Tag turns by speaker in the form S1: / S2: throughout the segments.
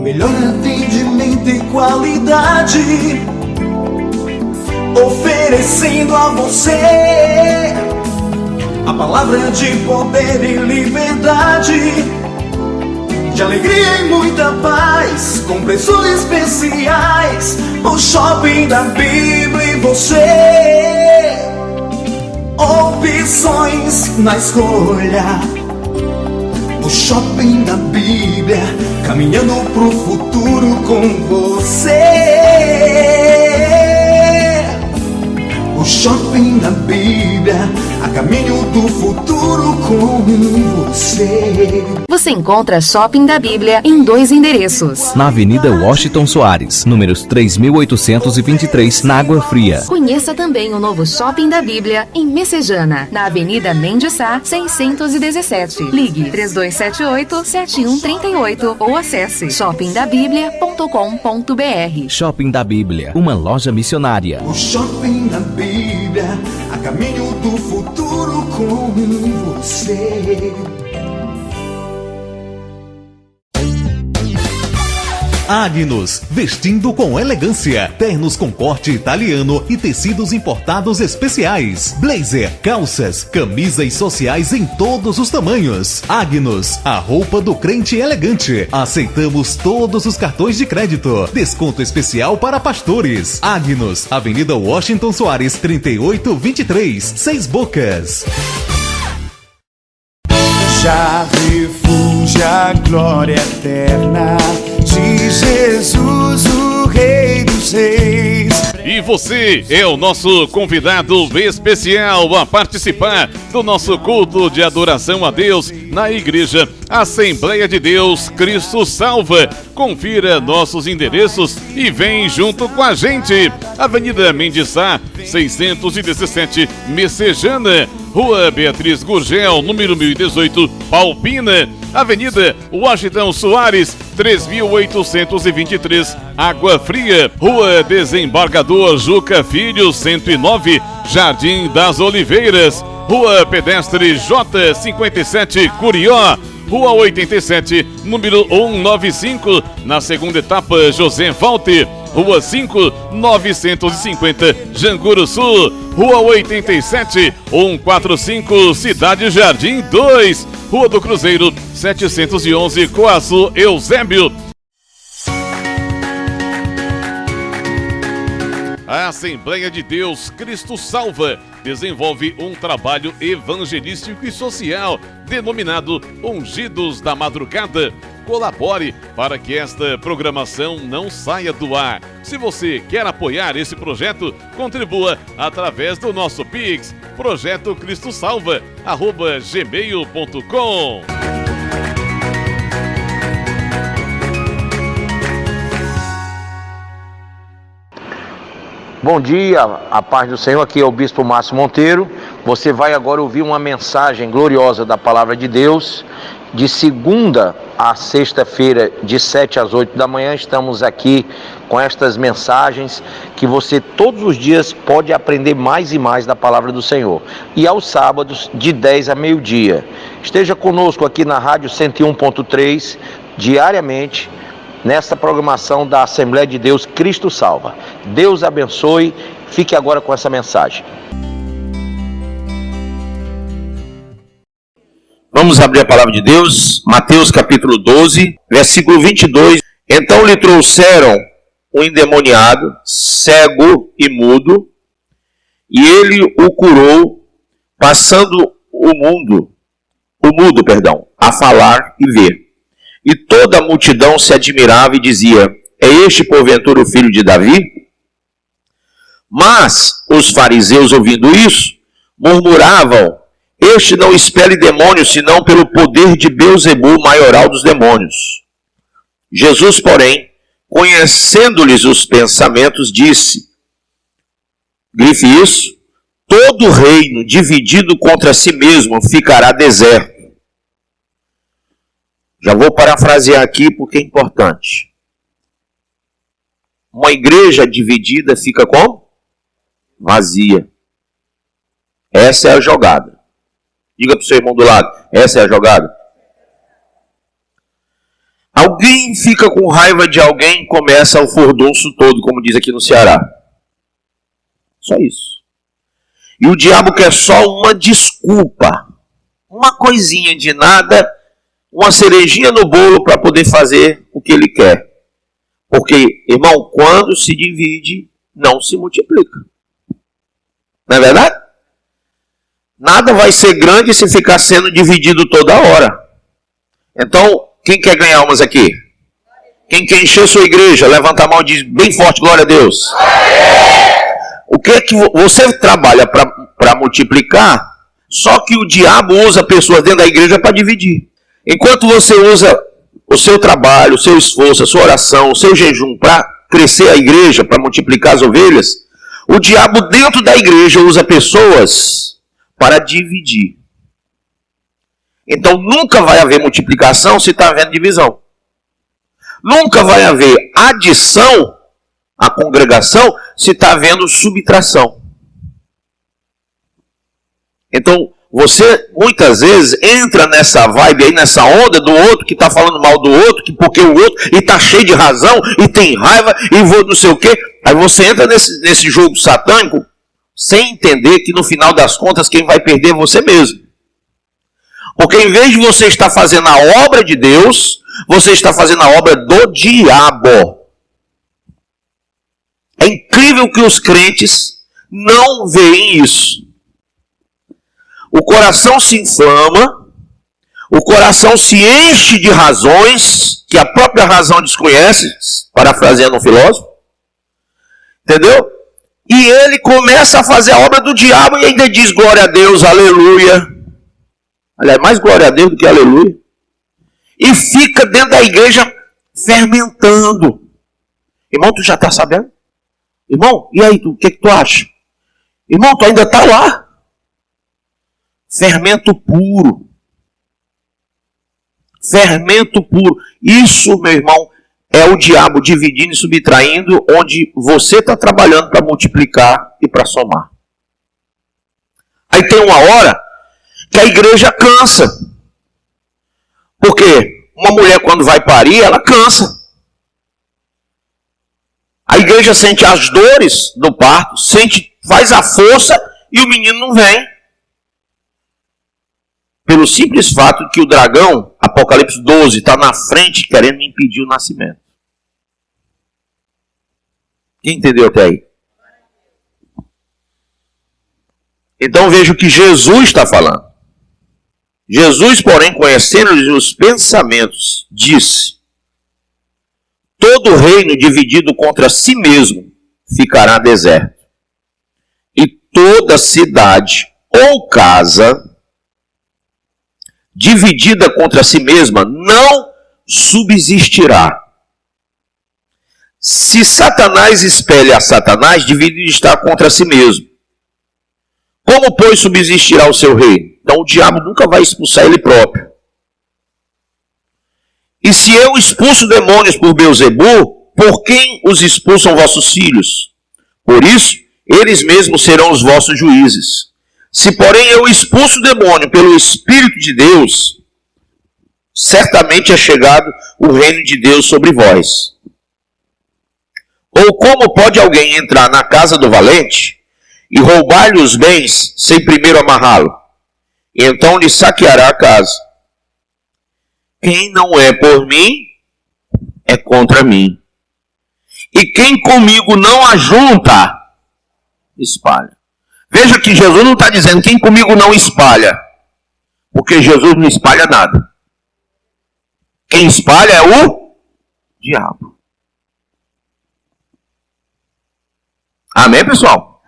S1: melhor atendimento e qualidade, oferecendo a você a palavra de poder e liberdade, de alegria e muita paz, com preços especiais. O Shopping da Bíblia e você, opções na escolha. O Shopping da Bíblia, caminhando pro futuro com você. O Shopping da Bíblia, a caminho do futuro com você.
S2: Você encontra Shopping da Bíblia em 2 endereços.
S3: Na Avenida Washington Soares, números 3.823, na Água Fria.
S2: Conheça também o novo Shopping da Bíblia em Messejana, na Avenida Mendes Sá, 617. Ligue 3278-7138 ou acesse shoppingdabiblia.com.br.
S3: Shopping da Bíblia, uma loja missionária.
S1: O Shopping da Bíblia, a caminho do futuro com você.
S4: Agnus, vestindo com elegância, ternos com corte italiano e tecidos importados especiais, blazer, calças, camisas sociais em todos os tamanhos. Agnus, a roupa do crente elegante. Aceitamos todos os cartões de crédito. Desconto especial para pastores. Agnus, Avenida Washington Soares, 3823, 6 Bocas.
S5: Já refúgio a glória eterna de Jesus, o Rei dos Reis.
S6: E você é o nosso convidado especial a participar do nosso culto de adoração a Deus na Igreja Assembleia de Deus Cristo Salva. Confira nossos endereços e vem junto com a gente. Avenida Mendes Sá, 617, Messejana. Rua Beatriz Gurgel, número 1018, Palpina. Avenida Washington Soares, 3823, Água Fria. Rua Desembargador Juca Filho, 109, Jardim das Oliveiras. Rua Pedestre J57, Curió. Rua 87, número 195, na segunda etapa, José Walter. Rua 5, 950, Janguru Sul. Rua 87, 145, Cidade Jardim 2. Rua do Cruzeiro, 711, Coaçu, Eusébio. A Assembleia de Deus Cristo Salva desenvolve um trabalho evangelístico e social denominado Ungidos da Madrugada. Colabore para que esta programação não saia do ar. Se você quer apoiar esse projeto, contribua através do nosso Pix, projetocristosalva@gmail.com.
S7: Bom dia, a paz do Senhor, aqui é o Bispo Márcio Monteiro. Você vai agora ouvir uma mensagem gloriosa da Palavra de Deus. De segunda a sexta-feira, de 7 às 8 da manhã, estamos aqui com estas mensagens que você todos os dias pode aprender mais e mais da Palavra do Senhor. E aos sábados, de 10 a meio-dia. Esteja conosco aqui na Rádio 101.3, diariamente, nesta programação da Assembleia de Deus Cristo Salva. Deus abençoe. Fique agora com essa mensagem.
S8: Vamos abrir a palavra de Deus, Mateus capítulo 12, versículo 22. Então lhe trouxeram um endemoniado, cego e mudo, e ele o curou, passando o mudo, a falar e ver. E toda a multidão se admirava e dizia: é este porventura o filho de Davi? Mas os fariseus, ouvindo isso, murmuravam: este não expele demônios, senão pelo poder de Beelzebul, maioral dos demônios. Jesus, porém, conhecendo-lhes os pensamentos, disse, grife isso, todo reino dividido contra si mesmo ficará deserto. Já vou parafrasear aqui porque é importante. Uma igreja dividida fica como? Vazia. Essa é a jogada. Diga para o seu irmão do lado, essa é a jogada. Alguém fica com raiva de alguém, começa o furdunço todo, como diz aqui no Ceará. Só isso. E o diabo quer só uma desculpa, uma coisinha de nada, uma cerejinha no bolo para poder fazer o que ele quer. Porque, irmão, quando se divide, não se multiplica. Não é verdade? Nada vai ser grande se ficar sendo dividido toda hora. Então, quem quer ganhar almas aqui? Quem quer encher sua igreja? Levanta a mão e diz bem forte, glória a Deus. O que é que você trabalha para multiplicar? Só que o diabo usa pessoas dentro da igreja para dividir. Enquanto você usa o seu trabalho, o seu esforço, a sua oração, o seu jejum para crescer a igreja, para multiplicar as ovelhas, o diabo dentro da igreja usa pessoas para dividir. Então nunca vai haver multiplicação se está havendo divisão. Nunca vai haver adição à congregação se está havendo subtração. Então você muitas vezes entra nessa vibe aí, nessa onda do outro que está falando mal do outro, que porque o outro, e está cheio de razão, e tem raiva, e vou não sei o quê. Aí você entra nesse jogo satânico sem entender que no final das contas quem vai perder é você mesmo. Porque em vez de você estar fazendo a obra de Deus, você está fazendo a obra do diabo. É incrível que os crentes não veem isso. O coração se inflama, o coração se enche de razões que a própria razão desconhece, parafraseando um filósofo, entendeu? E ele começa a fazer a obra do diabo e ainda diz glória a Deus, aleluia. Aliás, mais glória a Deus do que aleluia. E fica dentro da igreja fermentando. Irmão, tu já está sabendo? Irmão, e aí, o que tu acha? Irmão, tu ainda está lá. Fermento puro. Fermento puro. Isso, meu irmão, é o diabo dividindo e subtraindo, onde você está trabalhando para multiplicar e para somar. Aí tem uma hora que a igreja cansa. Porque uma mulher quando vai parir, ela cansa. A igreja sente as dores do parto, faz a força e o menino não vem. Pelo simples fato que o dragão, Apocalipse 12, está na frente querendo impedir o nascimento. Quem entendeu até aí? Então veja o que Jesus está falando. Jesus, porém, conhecendo-lhes os pensamentos, disse: todo reino dividido contra si mesmo ficará deserto, e toda cidade ou casa dividida contra si mesma não subsistirá. Se Satanás espelha a Satanás, dividido está contra si mesmo. Como, pois, subsistirá o seu reino? Então o diabo nunca vai expulsar ele próprio. E se eu expulso demônios por Beelzebu, por quem os expulsam vossos filhos? Por isso, eles mesmos serão os vossos juízes. Se, porém, eu expulso o demônio pelo Espírito de Deus, certamente é chegado o reino de Deus sobre vós. Ou como pode alguém entrar na casa do valente e roubar-lhe os bens sem primeiro amarrá-lo? E então lhe saqueará a casa. Quem não é por mim, é contra mim. E quem comigo não ajunta, espalha. Veja que Jesus não está dizendo quem comigo não espalha. Porque Jesus não espalha nada. Quem espalha é o diabo. Amém, pessoal?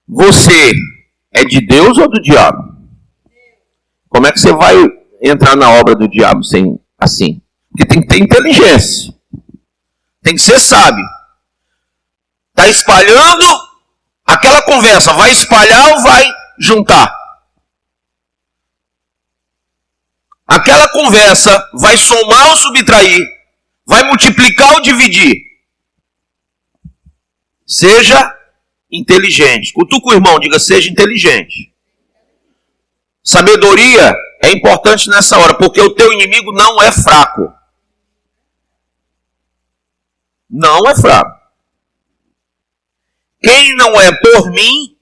S8: Você é de Deus ou do diabo? Como é que você vai entrar na obra do diabo sem assim? Porque tem que ter inteligência. Tem que ser sábio. Está espalhando, aquela conversa vai espalhar ou vai juntar? Aquela conversa vai somar ou subtrair? Vai multiplicar ou dividir? Seja inteligente. Cutuca o irmão, diga, seja inteligente. Sabedoria é importante nessa hora, porque o teu inimigo não é fraco. não é fraco. Quem não é por mim,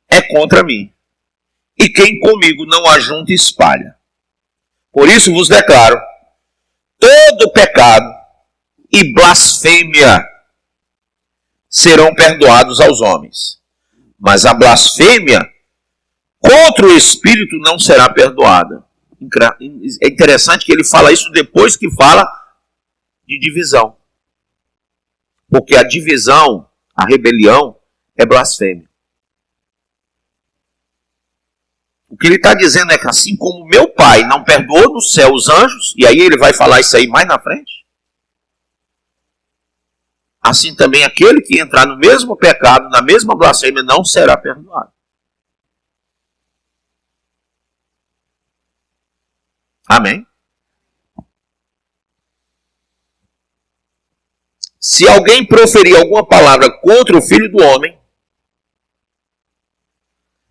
S8: é contra mim. E quem comigo não ajunta, espalha. Por isso vos declaro, todo pecado e blasfêmia serão perdoados aos homens. Mas a blasfêmia contra o Espírito não será perdoada. É interessante que ele fala isso depois que fala de divisão. Porque a divisão, a rebelião, é blasfêmia. O que ele está dizendo é que assim como meu pai não perdoou no céu os anjos, e aí ele vai falar isso aí mais na frente, assim também aquele que entrar no mesmo pecado, na mesma blasfêmia, não será perdoado. Amém? Se alguém proferir alguma palavra contra o Filho do Homem,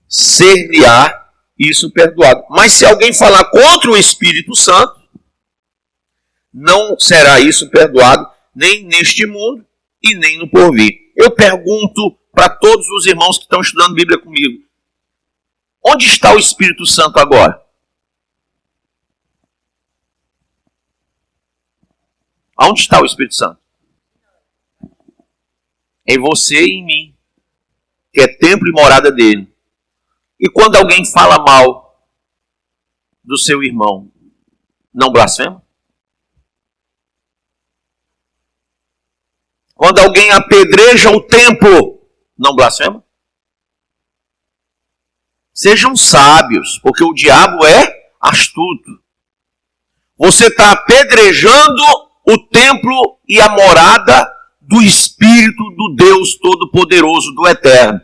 S8: ser-lhe-á isso perdoado. Mas se alguém falar contra o Espírito Santo, não será isso perdoado, nem neste mundo e nem no porvir. Eu pergunto para todos os irmãos que estão estudando Bíblia comigo, onde está o Espírito Santo agora? Onde está o Espírito Santo? Em você e em mim, que é templo e morada dele. E quando alguém fala mal do seu irmão, não blasfema? Quando alguém apedreja o templo, não blasfema? Sejam sábios, porque o diabo é astuto. Você está apedrejando o templo e a morada do Espírito do Deus Todo-Poderoso, do Eterno.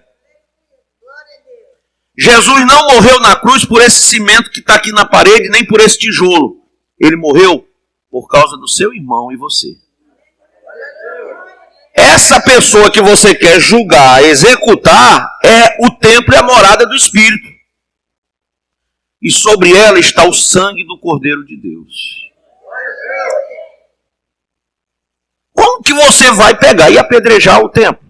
S8: Jesus não morreu na cruz por esse cimento que está aqui na parede, nem por esse tijolo. Ele morreu por causa do seu irmão e você. Essa pessoa que você quer julgar, executar, é o templo e a morada do Espírito. E sobre ela está o sangue do Cordeiro de Deus. Como que você vai pegar e apedrejar o templo?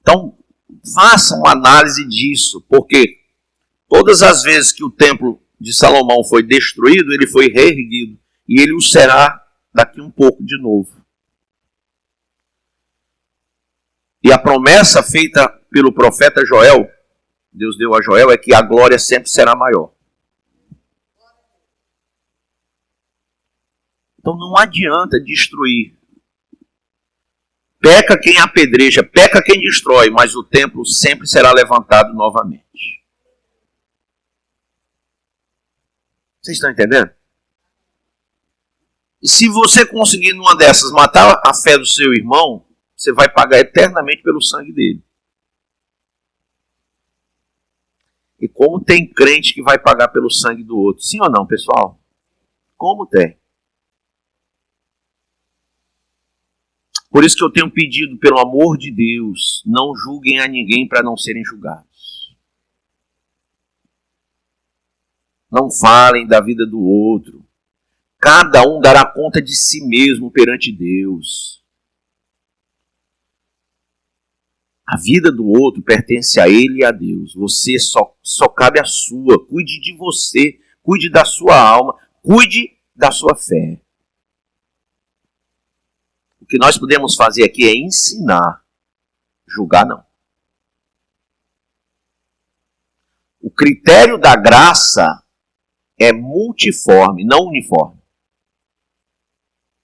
S8: Então, faça uma análise disso, porque todas as vezes que o templo de Salomão foi destruído, ele foi reerguido, e ele o será daqui um pouco de novo. E a promessa feita pelo profeta Joel, Deus deu a Joel, é que a glória sempre será maior. Então não adianta destruir. Peca quem apedreja, peca quem destrói, mas o templo sempre será levantado novamente. Vocês estão entendendo? E se você conseguir numa dessas matar a fé do seu irmão, você vai pagar eternamente pelo sangue dele. E como tem crente que vai pagar pelo sangue do outro? Sim ou não, pessoal? Como tem? Por isso que eu tenho pedido, pelo amor de Deus, não julguem a ninguém para não serem julgados. Não falem da vida do outro. Cada um dará conta de si mesmo perante Deus. A vida do outro pertence a ele e a Deus. Você só cabe a sua. Cuide de você. Cuide da sua alma. Cuide da sua fé. O que nós podemos fazer aqui é ensinar. Julgar não. O critério da graça é multiforme, não uniforme.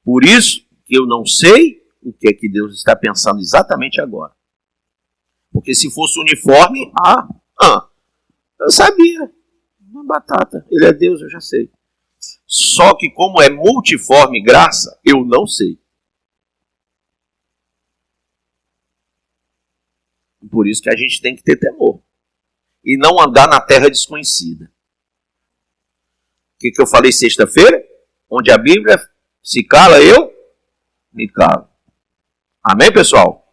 S8: Por isso que eu não sei o que é que Deus está pensando exatamente agora. Porque se fosse uniforme, eu sabia. Uma batata. Ele é Deus, eu já sei. Só que como é multiforme graça, eu não sei. Por isso que a gente tem que ter temor. E não andar na terra desconhecida. O que eu falei sexta-feira? Onde a Bíblia se cala, eu me calo. Amém, pessoal?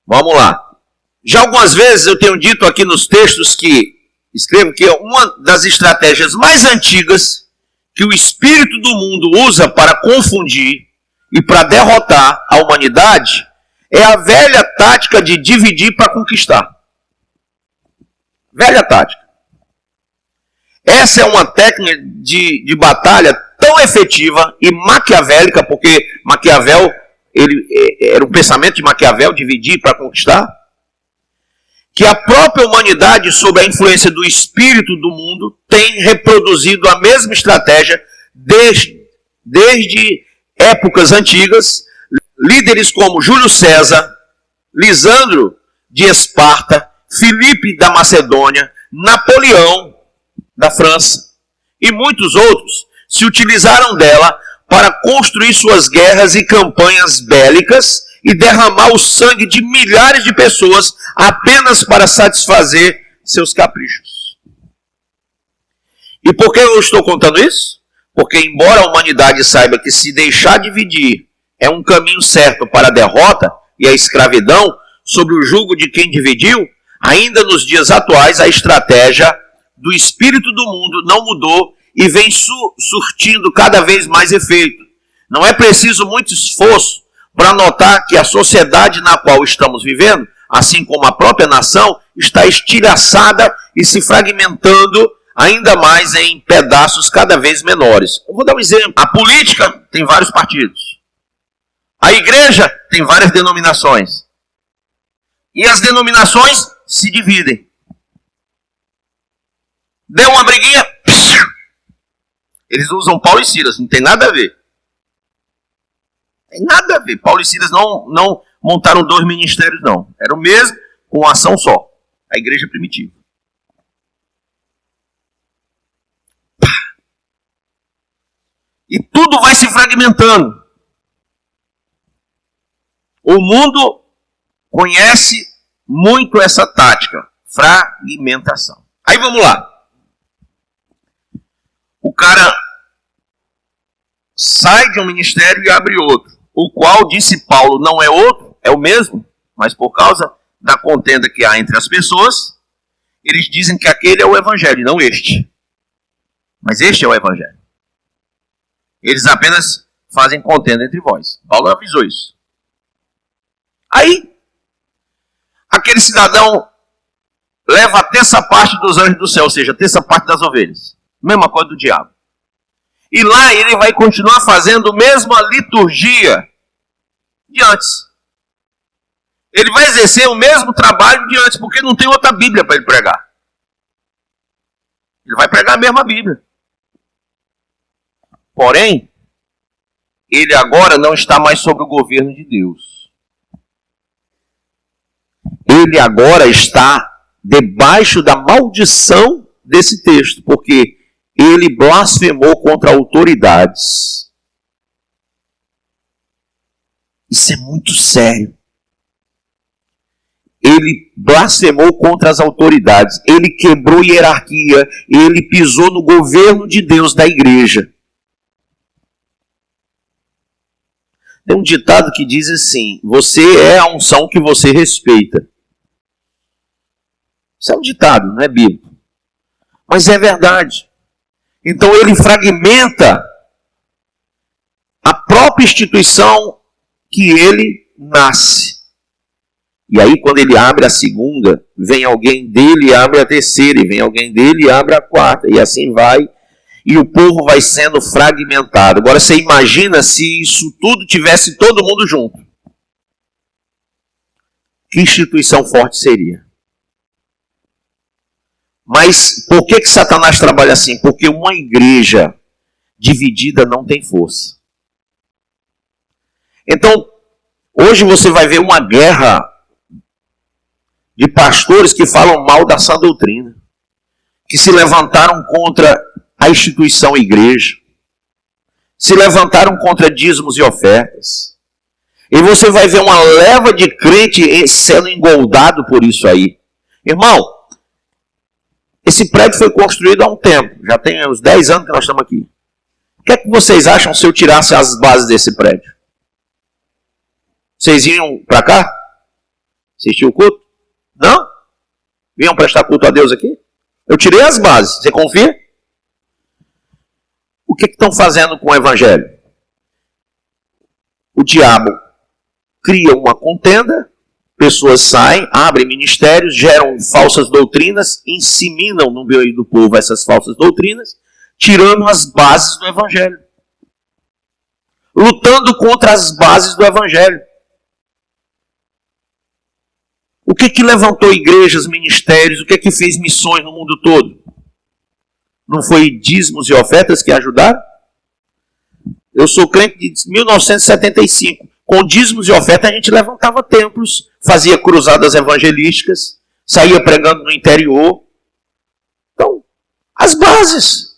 S8: Vamos lá. Já algumas vezes eu tenho dito aqui nos textos que escrevo que uma das estratégias mais antigas que o espírito do mundo usa para confundir e para derrotar a humanidade é a velha tática de dividir para conquistar. Velha tática. Essa é uma técnica de batalha tão efetiva e maquiavélica, porque Maquiavel, era um pensamento de Maquiavel, dividir para conquistar, que a própria humanidade, sob a influência do espírito do mundo, tem reproduzido a mesma estratégia desde épocas antigas. Líderes como Júlio César, Lisandro de Esparta, Filipe da Macedônia, Napoleão da França e muitos outros se utilizaram dela para construir suas guerras e campanhas bélicas e derramar o sangue de milhares de pessoas apenas para satisfazer seus caprichos. E por que eu estou contando isso? Porque embora a humanidade saiba que se deixar dividir é um caminho certo para a derrota e a escravidão sob o jugo de quem dividiu, ainda nos dias atuais a estratégia do espírito do mundo não mudou e vem surtindo cada vez mais efeito. Não é preciso muito esforço para notar que a sociedade na qual estamos vivendo, assim como a própria nação, está estilhaçada e se fragmentando ainda mais em pedaços cada vez menores. Eu vou dar um exemplo. A política tem vários partidos. A igreja tem várias denominações. E as denominações se dividem. Deu uma briguinha, eles usam Paulo e Silas, não tem nada a ver. Tem nada a ver. Paulo e Silas não montaram dois ministérios, não. Era o mesmo, com uma ação só. A igreja primitiva. E tudo vai se fragmentando. O mundo conhece muito essa tática. Fragmentação. Aí vamos lá. O cara sai de um ministério e abre outro. O qual, disse Paulo, não é outro, é o mesmo, mas por causa da contenda que há entre as pessoas, eles dizem que aquele é o evangelho, não este. Mas este é o evangelho. Eles apenas fazem contenda entre vós. Paulo avisou isso. Aí, aquele cidadão leva a terça parte dos anjos do céu, ou seja, a terça parte das ovelhas. Mesma coisa do diabo. E lá ele vai continuar fazendo a mesma liturgia de antes. Ele vai exercer o mesmo trabalho de antes, porque não tem outra Bíblia para ele pregar. Ele vai pregar a mesma Bíblia. Porém, ele agora não está mais sob o governo de Deus. Ele agora está debaixo da maldição desse texto, porque ele blasfemou contra autoridades. Isso é muito sério. Ele blasfemou contra as autoridades. Ele quebrou hierarquia. Ele pisou no governo de Deus da igreja. Tem um ditado que diz assim: você é a unção que você respeita. Isso é um ditado, não é bíblico. Mas é verdade. Então ele fragmenta a própria instituição que ele nasce. E aí quando ele abre a segunda, vem alguém dele e abre a terceira, e vem alguém dele e abre a quarta, e assim vai. E o povo vai sendo fragmentado. Agora você imagina se isso tudo tivesse todo mundo junto. Que instituição forte seria? Mas por que Satanás trabalha assim? Porque uma igreja dividida não tem força. Então, hoje você vai ver uma guerra de pastores que falam mal da sã doutrina, que se levantaram contra a instituição igreja, se levantaram contra dízimos e ofertas. E você vai ver uma leva de crente sendo engoldado por isso aí. Irmão, esse prédio foi construído há um tempo, já tem uns 10 anos que nós estamos aqui. O que é que vocês acham se eu tirasse as bases desse prédio? Vocês iam para cá? Assistir o culto? Não? Vinham prestar culto a Deus aqui? Eu tirei as bases. Você confia? O que estão fazendo com o evangelho? O diabo cria uma contenda, pessoas saem, abrem ministérios, geram falsas doutrinas, inseminam no meio do povo essas falsas doutrinas, tirando as bases do evangelho. Lutando contra as bases do evangelho. O que levantou igrejas, ministérios, o que fez missões no mundo todo? Não foi dízimos e ofertas que ajudaram? Eu sou crente de 1975. Com dízimos e ofertas a gente levantava templos, fazia cruzadas evangelísticas, saía pregando no interior. Então, as bases.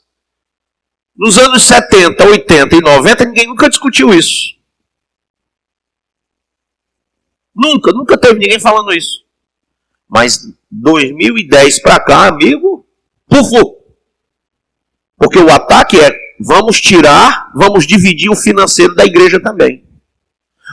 S8: Nos anos 70, 80 e 90, ninguém nunca discutiu isso. Nunca teve ninguém falando isso. Mas 2010 para cá, amigo, pufo. Porque o ataque é, vamos tirar, vamos dividir o financeiro da igreja também.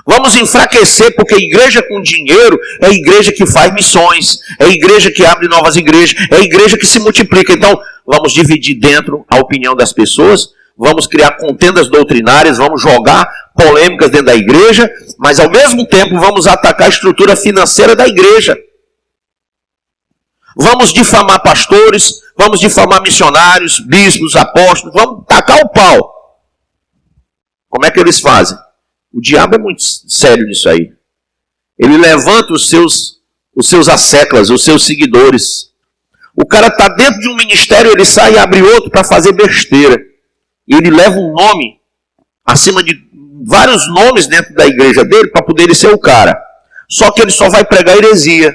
S8: Vamos enfraquecer, porque a igreja com dinheiro é a igreja que faz missões, é a igreja que abre novas igrejas, é a igreja que se multiplica. Então, vamos dividir dentro a opinião das pessoas, vamos criar contendas doutrinárias, vamos jogar polêmicas dentro da igreja, mas ao mesmo tempo vamos atacar a estrutura financeira da igreja. Vamos difamar pastores, vamos difamar missionários, bispos, apóstolos, vamos tacar o pau. Como é que eles fazem? O diabo é muito sério nisso aí. Ele levanta os seus asseclas, os seus seguidores. O cara está dentro de um ministério, ele sai e abre outro para fazer besteira. E ele leva um nome acima de vários nomes dentro da igreja dele para poder ele ser o cara. Só que ele só vai pregar heresia.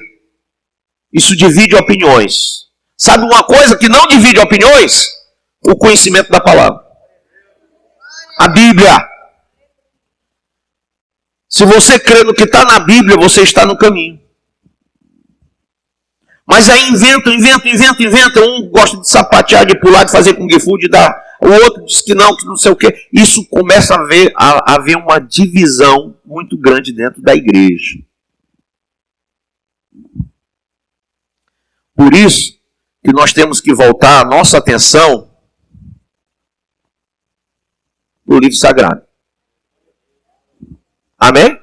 S8: Isso divide opiniões. Sabe uma coisa que não divide opiniões? O conhecimento da palavra. A Bíblia. Se você crê no que está na Bíblia, você está no caminho. Mas aí inventa. Um gosta de sapatear, de pular, de fazer kung fu, de dar. O outro diz que não sei o quê. Isso começa a haver uma divisão muito grande dentro da igreja. Por isso que nós temos que voltar a nossa atenção para o livro sagrado. Amém?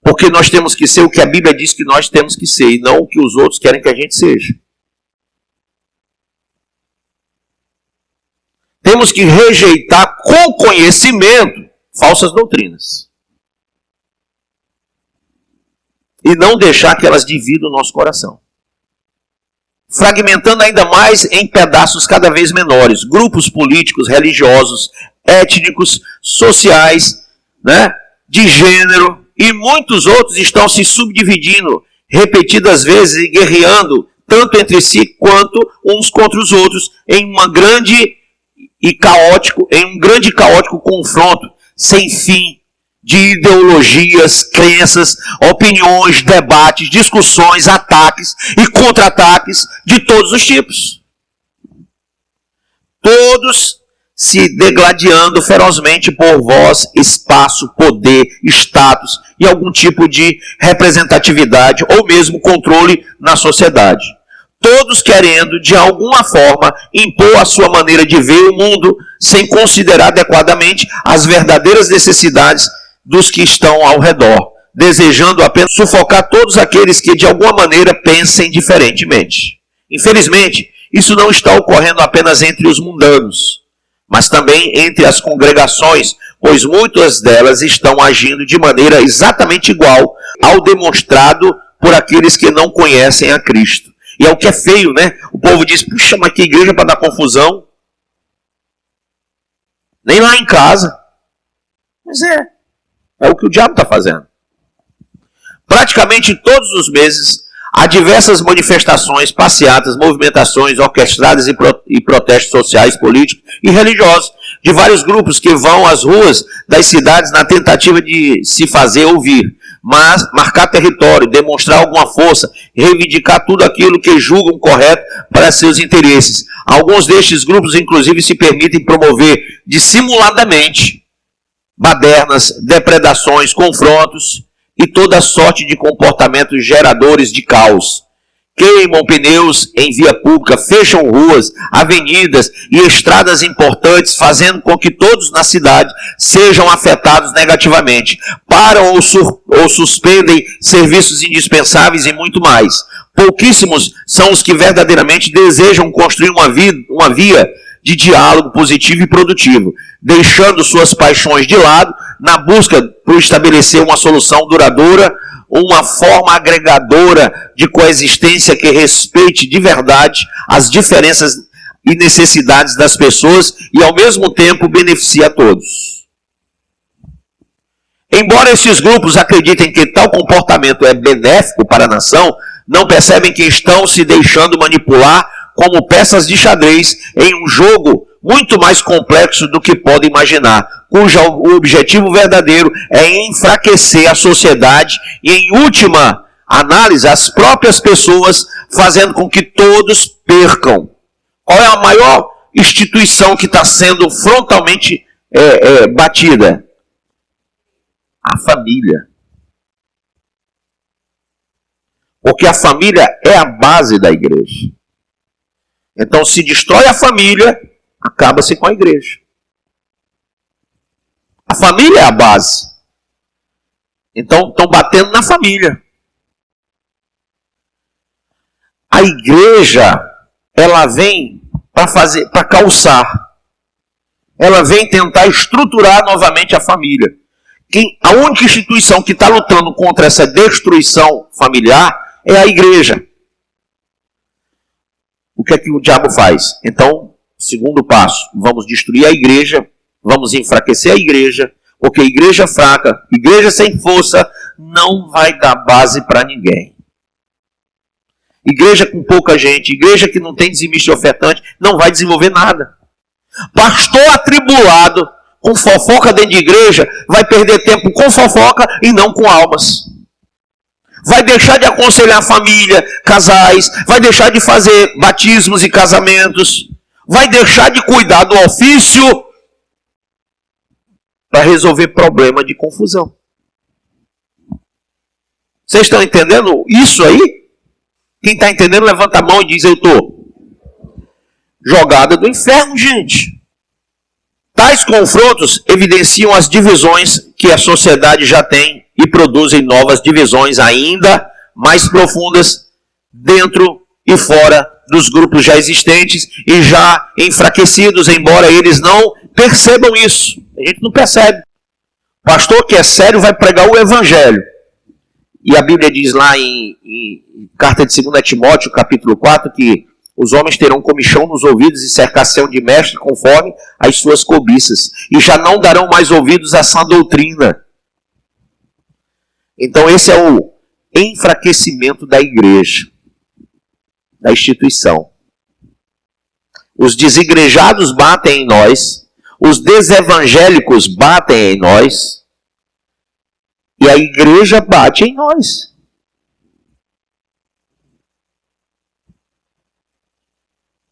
S8: Porque nós temos que ser o que a Bíblia diz que nós temos que ser, e não o que os outros querem que a gente seja. Temos que rejeitar com conhecimento falsas doutrinas. E não deixar que elas dividam o nosso coração. Fragmentando ainda mais em pedaços cada vez menores. Grupos políticos, religiosos, étnicos, sociais, de gênero e muitos outros estão se subdividindo repetidas vezes e guerreando tanto entre si quanto uns contra os outros em um grande e caótico confronto sem fim de ideologias, crenças, opiniões, debates, discussões, ataques e contra-ataques de todos os tipos. Todos se degladiando ferozmente por voz, espaço, poder, status e algum tipo de representatividade ou mesmo controle na sociedade. Todos querendo, de alguma forma, impor a sua maneira de ver o mundo sem considerar adequadamente as verdadeiras necessidades dos que estão ao redor, desejando apenas sufocar todos aqueles que de alguma maneira pensem diferentemente. Infelizmente, isso não está ocorrendo apenas entre os mundanos, mas também entre as congregações, pois muitas delas estão agindo de maneira exatamente igual ao demonstrado por aqueles que não conhecem a Cristo. E é o que é feio, né? O povo diz, puxa, mas que igreja para dar confusão. Nem lá em casa. Mas é o que o diabo está fazendo. Praticamente todos os meses, há diversas manifestações, passeatas, movimentações orquestradas e protestos sociais, políticos e religiosos de vários grupos que vão às ruas das cidades na tentativa de se fazer ouvir, mas marcar território, demonstrar alguma força, reivindicar tudo aquilo que julgam correto para seus interesses. Alguns destes grupos, inclusive, se permitem promover dissimuladamente badernas, depredações, confrontos e toda sorte de comportamentos geradores de caos, queimam pneus em via pública, fecham ruas, avenidas e estradas importantes, fazendo com que todos na cidade sejam afetados negativamente. Param ou suspendem serviços indispensáveis e muito mais. Pouquíssimos são os que verdadeiramente desejam construir uma via de diálogo positivo e produtivo, deixando suas paixões de lado na busca por estabelecer uma solução duradoura, uma forma agregadora de coexistência que respeite de verdade as diferenças e necessidades das pessoas e, ao mesmo tempo, beneficie a todos. Embora esses grupos acreditem que tal comportamento é benéfico para a nação, não percebem que estão se deixando manipular como peças de xadrez em um jogo muito mais complexo do que podem imaginar, cujo objetivo verdadeiro é enfraquecer a sociedade e, em última análise, as próprias pessoas, fazendo com que todos percam. Qual é a maior instituição que está sendo frontalmente batida? A família. Porque a família é a base da igreja. Então, se destrói a família, acaba-se com a igreja. A família é a base. Então, estão batendo na família. A igreja, ela vem para calçar. Ela vem tentar estruturar novamente a família. A única instituição que está lutando contra essa destruição familiar é a igreja. O que é que o diabo faz? Então, segundo passo, vamos destruir a igreja, vamos enfraquecer a igreja, porque a igreja fraca, igreja sem força, não vai dar base para ninguém. Igreja com pouca gente, igreja que não tem dizimista e ofertante, não vai desenvolver nada. Pastor atribulado, com fofoca dentro de igreja, vai perder tempo com fofoca e não com almas. Vai deixar de aconselhar família, casais, vai deixar de fazer batismos e casamentos, vai deixar de cuidar do ofício para resolver problema de confusão. Vocês estão entendendo isso aí? Quem está entendendo, levanta a mão e diz: eu estou. Jogada do inferno, gente. Tais confrontos evidenciam as divisões que a sociedade já tem e produzem novas divisões ainda mais profundas dentro e fora dos grupos já existentes e já enfraquecidos, embora eles não percebam isso. A gente não percebe. O pastor que é sério vai pregar o evangelho. E a Bíblia diz lá em carta de 2 Timóteo, capítulo 4, que os homens terão comichão nos ouvidos e cercação de mestre conforme as suas cobiças, e já não darão mais ouvidos à sã doutrina. Então esse é o enfraquecimento da igreja, da instituição. Os desigrejados batem em nós, os desevangélicos batem em nós, e a igreja bate em nós.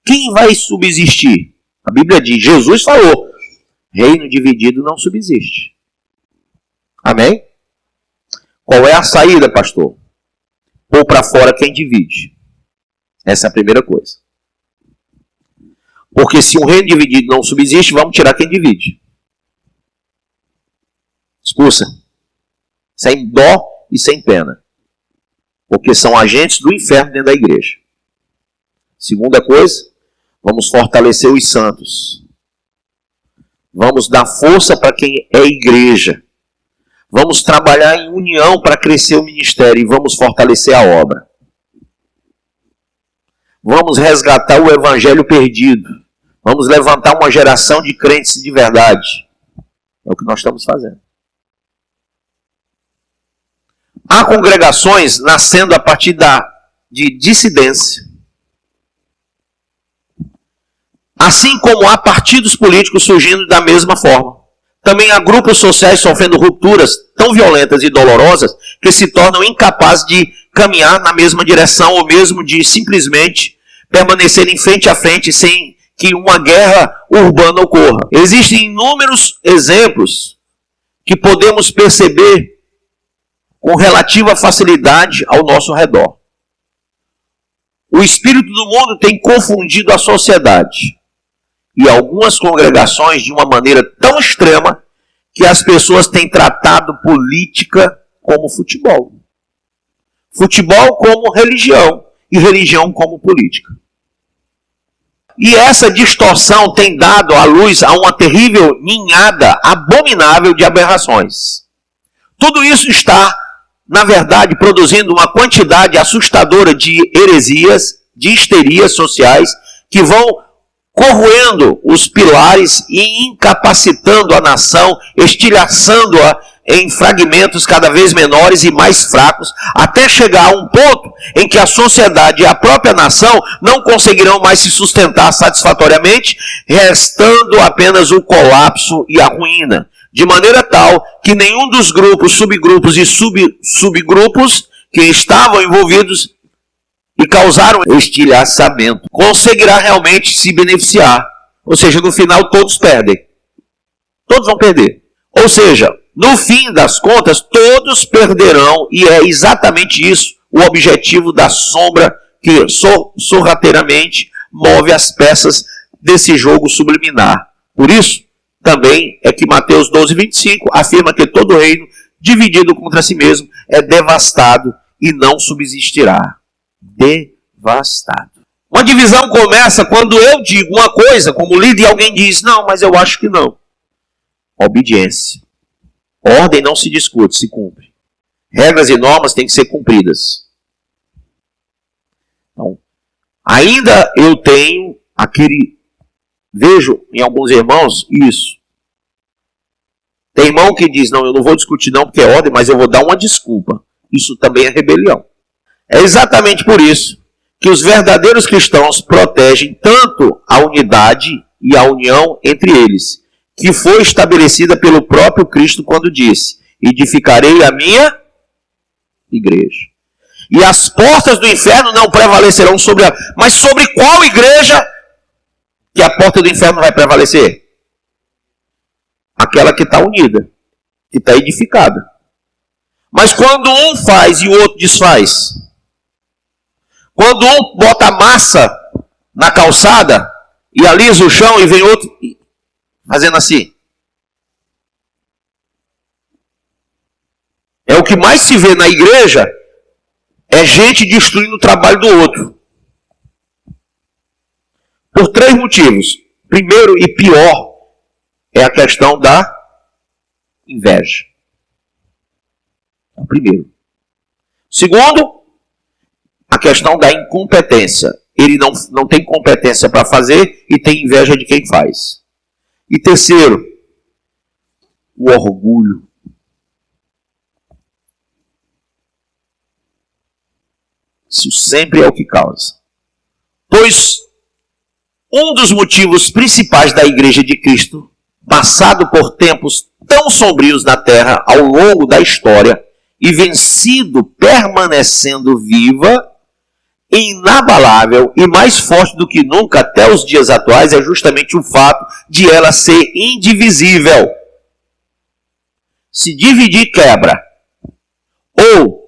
S8: Quem vai subsistir? A Bíblia diz, Jesus falou, reino dividido não subsiste. Amém? Qual é a saída, pastor? Pôr para fora quem divide. Essa é a primeira coisa. Porque se um reino dividido não subsiste, vamos tirar quem divide. Expulsa. Sem dó e sem pena. Porque são agentes do inferno dentro da igreja. Segunda coisa, vamos fortalecer os santos. Vamos dar força para quem é igreja. Vamos trabalhar em união para crescer o ministério e vamos fortalecer a obra. Vamos resgatar o evangelho perdido. Vamos levantar uma geração de crentes de verdade. É o que nós estamos fazendo. Há congregações nascendo a partir de dissidência. Assim como há partidos políticos surgindo da mesma forma. Também há grupos sociais sofrendo rupturas tão violentas e dolorosas que se tornam incapazes de caminhar na mesma direção ou mesmo de simplesmente permanecerem frente a frente sem que uma guerra urbana ocorra. Existem inúmeros exemplos que podemos perceber com relativa facilidade ao nosso redor. o espírito do mundo tem confundido a sociedade e algumas congregações de uma maneira tão extrema que as pessoas têm tratado política como futebol. Futebol como religião e religião como política. E essa distorção tem dado à luz a uma terrível ninhada abominável de aberrações. Tudo isso está, na verdade, produzindo uma quantidade assustadora de heresias, de histerias sociais, que vão corroendo os pilares e incapacitando a nação, estilhaçando-a em fragmentos cada vez menores e mais fracos, até chegar a um ponto em que a sociedade e a própria nação não conseguirão mais se sustentar satisfatoriamente, restando apenas o colapso e a ruína, de maneira tal que nenhum dos grupos, subgrupos e subgrupos que estavam envolvidos e causaram estilhaçamento conseguirá realmente se beneficiar. Ou seja, no final todos perdem. Todos vão perder. Ou seja, no fim das contas, todos perderão, e é exatamente isso o objetivo da sombra que sorrateiramente move as peças desse jogo subliminar. Por isso, também é que Mateus 12:25 afirma que todo reino dividido contra si mesmo é devastado e não subsistirá. Devastado. Uma divisão começa quando eu digo uma coisa como líder e alguém diz, não, mas eu acho que não. Obediência. Ordem não se discute, se cumpre. Regras e normas têm que ser cumpridas. Então, ainda eu tenho vejo em alguns irmãos isso. Tem irmão que diz, não, eu não vou discutir não porque é ordem, mas eu vou dar uma desculpa. Isso também é rebelião. É exatamente por isso que os verdadeiros cristãos protegem tanto a unidade e a união entre eles, que foi estabelecida pelo próprio Cristo quando disse, edificarei a minha igreja. E as portas do inferno não prevalecerão sobre ela. Mas sobre qual igreja que a porta do inferno vai prevalecer? Aquela que está unida, que está edificada. Mas quando um faz e o outro desfaz, quando um bota massa na calçada e alisa o chão e vem outro fazendo assim. É o que mais se vê na igreja, é gente destruindo o trabalho do outro. Por 3 motivos. Primeiro e pior é a questão da inveja. É o primeiro. Segundo, a questão da incompetência. Ele não tem competência para fazer e tem inveja de quem faz. E terceiro, o orgulho. Isso sempre é o que causa. Pois um dos motivos principais da Igreja de Cristo, passado por tempos tão sombrios na terra ao longo da história e vencido, permanecendo viva, inabalável e mais forte do que nunca até os dias atuais, é justamente o fato de ela ser indivisível. Se dividir, quebra. Ou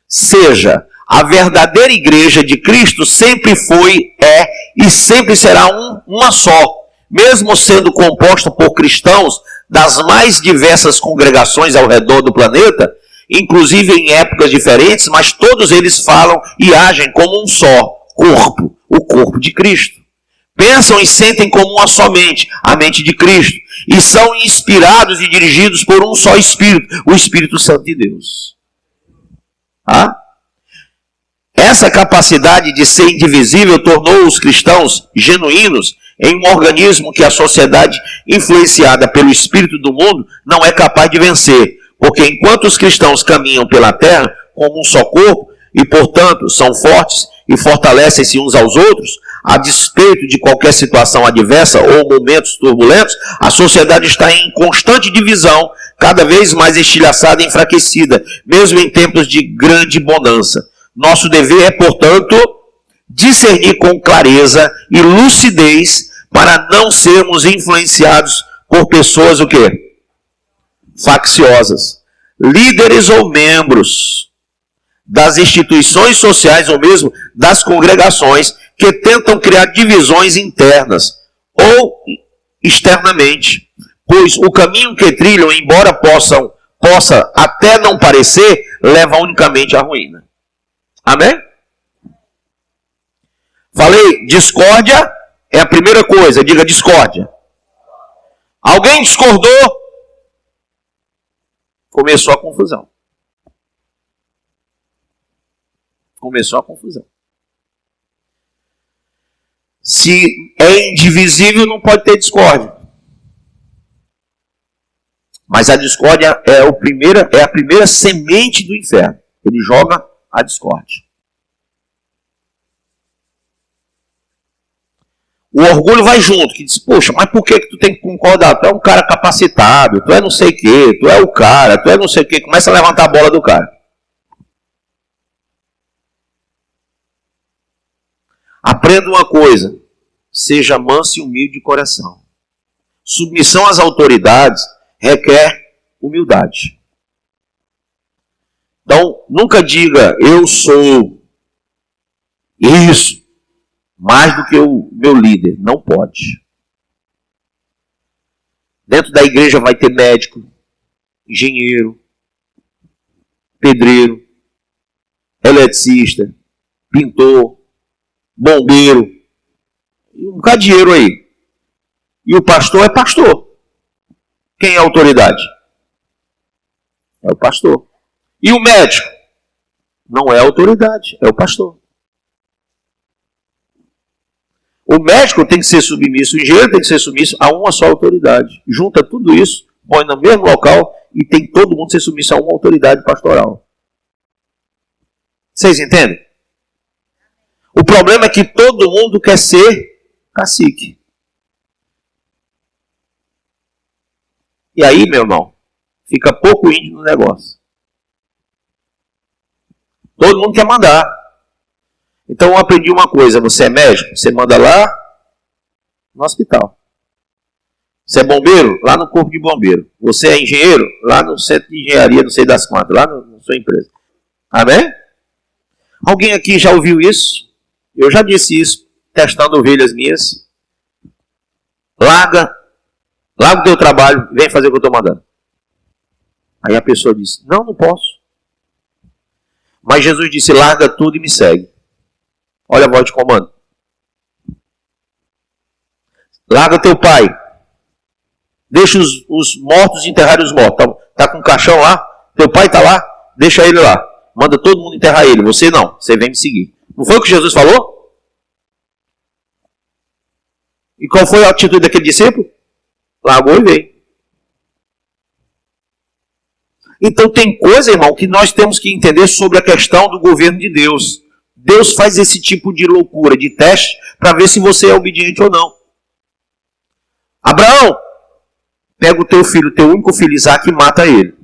S8: seja, a verdadeira igreja de Cristo sempre foi, é e sempre será uma só, mesmo sendo composta por cristãos das mais diversas congregações ao redor do planeta, inclusive em épocas diferentes, mas todos eles falam e agem como um só corpo, o corpo de Cristo. Pensam e sentem como uma só mente, a mente de Cristo, e são inspirados e dirigidos por um só Espírito, o Espírito Santo de Deus. Essa capacidade de ser indivisível tornou os cristãos genuínos em um organismo que a sociedade influenciada pelo espírito do mundo não é capaz de vencer. Porque enquanto os cristãos caminham pela terra como um só corpo e, portanto, são fortes e fortalecem-se uns aos outros, a despeito de qualquer situação adversa ou momentos turbulentos, a sociedade está em constante divisão, cada vez mais estilhaçada e enfraquecida, mesmo em tempos de grande bonança. Nosso dever é, portanto, discernir com clareza e lucidez para não sermos influenciados por pessoas o quê? Facciosas, líderes ou membros das instituições sociais ou mesmo das congregações que tentam criar divisões internas ou externamente, pois o caminho que trilham, embora possa até não parecer, leva unicamente à ruína. Amém? Falei, discórdia é a primeira coisa, diga discórdia. Alguém discordou? Começou a confusão. Começou a confusão. Se é indivisível, não pode ter discórdia. Mas a discórdia é a primeira semente do inferno. Ele joga a discórdia. O orgulho vai junto, que diz, poxa, mas por que tu tem que concordar? Tu é um cara capacitado, tu é não sei o quê, tu é o cara, tu é não sei o quê. Começa a levantar a bola do cara. Aprenda uma coisa, seja manso e humilde de coração. Submissão às autoridades requer humildade. Então, nunca diga, eu sou isso, mais do que o meu líder. Não pode. Dentro da igreja vai ter médico, engenheiro, pedreiro, eletricista, pintor, bombeiro, e um bocado de dinheiro aí. E o pastor é pastor. Quem é a autoridade? É o pastor. E o médico? Não é a autoridade, é o pastor. O médico tem que ser submisso, o engenheiro tem que ser submisso a uma só autoridade. Junta tudo isso, põe no mesmo local e tem todo mundo ser submisso a uma autoridade pastoral. Vocês entendem? O problema é que todo mundo quer ser cacique. E aí, meu irmão, fica pouco índio no negócio. Todo mundo quer mandar. Então eu aprendi uma coisa, você é médico, você manda lá no hospital. Você é bombeiro, lá no corpo de bombeiro. Você é engenheiro, lá no centro de engenharia, não sei das quantas, lá na sua empresa. Amém? Alguém aqui já ouviu isso? Eu já disse isso, testando ovelhas minhas. Larga o teu trabalho, vem fazer o que eu estou mandando. Aí a pessoa disse, não posso. Mas Jesus disse, larga tudo e me segue. Olha a voz de comando. Larga teu pai. Deixa os mortos enterrarem os mortos. Tá com um caixão lá, teu pai está lá, deixa ele lá. Manda todo mundo enterrar ele. Você não, você vem me seguir. Não foi o que Jesus falou? E qual foi a atitude daquele discípulo? Largou e veio. Então tem coisa, irmão, que nós temos que entender sobre a questão do governo de Deus. Deus faz esse tipo de loucura, de teste, para ver se você é obediente ou não. Abraão, pega o teu filho, teu único filho, Isaac, e mata ele.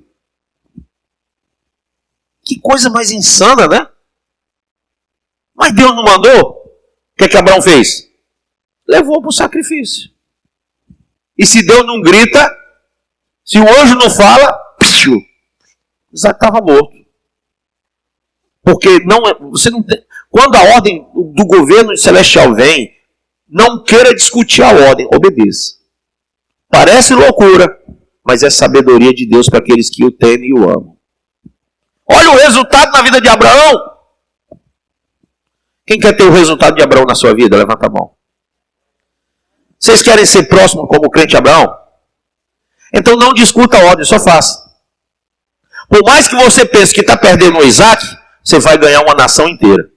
S8: Que coisa mais insana, né? Mas Deus não mandou? O que Abraão fez? Levou para o sacrifício. E se Deus não grita, se o anjo não fala, Isaac estava morto. Porque você não tem, quando a ordem do governo celestial vem, não queira discutir a ordem, obedeça. Parece loucura, mas é sabedoria de Deus para aqueles que o temem e o amam. Olha o resultado na vida de Abraão. Quem quer ter o resultado de Abraão na sua vida? Levanta a mão. Vocês querem ser próximos como o crente Abraão? Então não discuta a ordem, só faça. Por mais que você pense que está perdendo o Isaac, você vai ganhar uma nação inteira.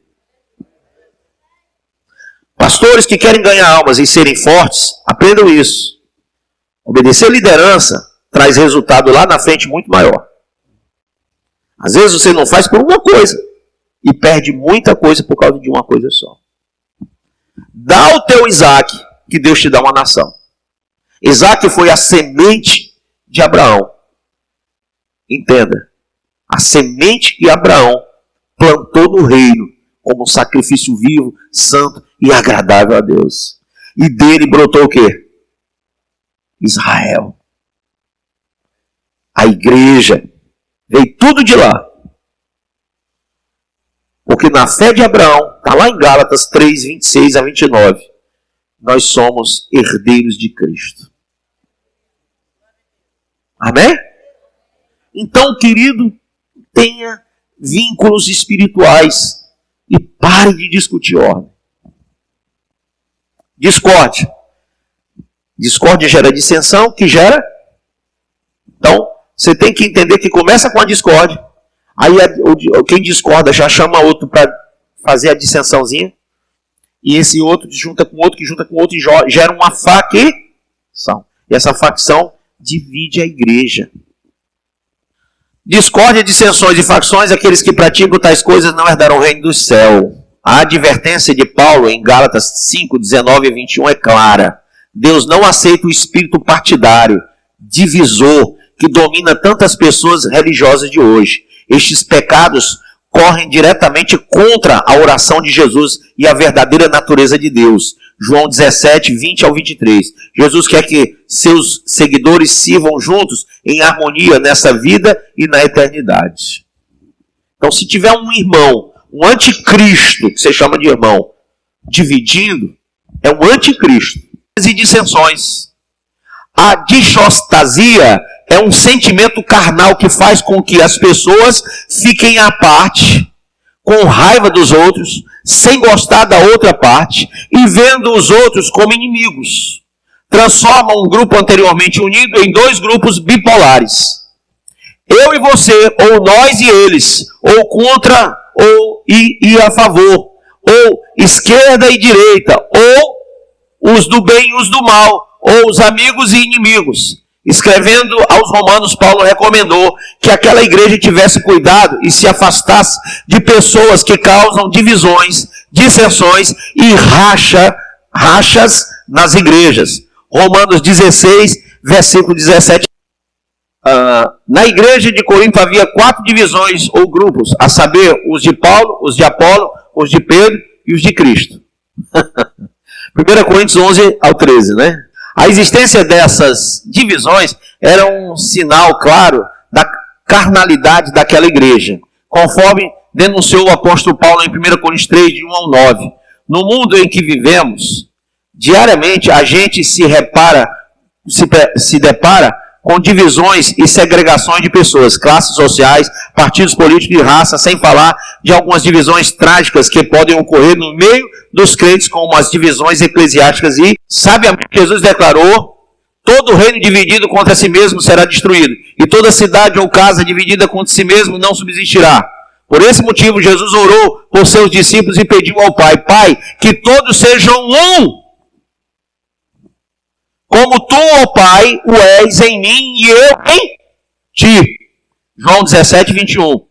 S8: Pastores que querem ganhar almas e serem fortes, aprendam isso. Obedecer liderança traz resultado lá na frente muito maior. Às vezes você não faz por uma coisa e perde muita coisa por causa de uma coisa só. Dá o teu Isaac, que Deus te dá uma nação. Isaac foi a semente de Abraão. Entenda, a semente que Abraão plantou no reino como um sacrifício vivo, santo e agradável a Deus. E dele brotou o quê? Israel. A igreja. Veio tudo de lá. Porque na fé de Abraão, está lá em Gálatas 3, 26 a 29, nós somos herdeiros de Cristo. Amém? Então, querido, tenha vínculos espirituais e pare de discutir ordem. Discórdia. Discórdia gera dissensão, que gera... Então, você tem que entender que começa com a discórdia. Aí quem discorda já chama outro para fazer a dissensãozinha. E esse outro junta com outro, que junta com outro, e gera uma facção. E essa facção divide a igreja. Discórdia, dissensões e facções, aqueles que praticam tais coisas não herdarão o reino do céu. A advertência de Paulo em Gálatas 5, 19 e 21 é clara. Deus não aceita o espírito partidário, divisor, que domina tantas pessoas religiosas de hoje. Estes pecados correm diretamente contra a oração de Jesus e a verdadeira natureza de Deus. João 17, 20 ao 23. Jesus quer que seus seguidores sirvam juntos em harmonia nessa vida e na eternidade. Então, se tiver um irmão, um anticristo, que você chama de irmão, dividindo, é um anticristo. E dissensões. A dichostasia é um sentimento carnal que faz com que as pessoas fiquem à parte, com raiva dos outros, sem gostar da outra parte e vendo os outros como inimigos. Transforma um grupo anteriormente unido em dois grupos bipolares. Eu e você, ou nós e eles, ou contra e a favor, ou esquerda e direita, ou os do bem e os do mal, ou os amigos e inimigos. Escrevendo aos Romanos, Paulo recomendou que aquela igreja tivesse cuidado e se afastasse de pessoas que causam divisões, dissensões e rachas nas igrejas. Romanos 16, versículo 17. Na igreja de Corinto havia 4 divisões ou grupos, a saber, os de Paulo, os de Apolo, os de Pedro e os de Cristo. 1 Coríntios 11 ao 13, né? A existência dessas divisões era um sinal claro da carnalidade daquela igreja, conforme denunciou o apóstolo Paulo em 1 Coríntios 3, de 1 ao 9. No mundo em que vivemos, diariamente a gente se depara com divisões e segregações de pessoas, classes sociais, partidos políticos e raça, sem falar de algumas divisões trágicas que podem ocorrer no meio dos crentes, como as divisões eclesiásticas. E, sabiamente, Jesus declarou: todo reino dividido contra si mesmo será destruído, e toda cidade ou casa dividida contra si mesmo não subsistirá. Por esse motivo, Jesus orou por seus discípulos e pediu ao Pai: Pai, que todos sejam um, como tu, ó Pai, o és em mim e eu em ti. João 17, 21.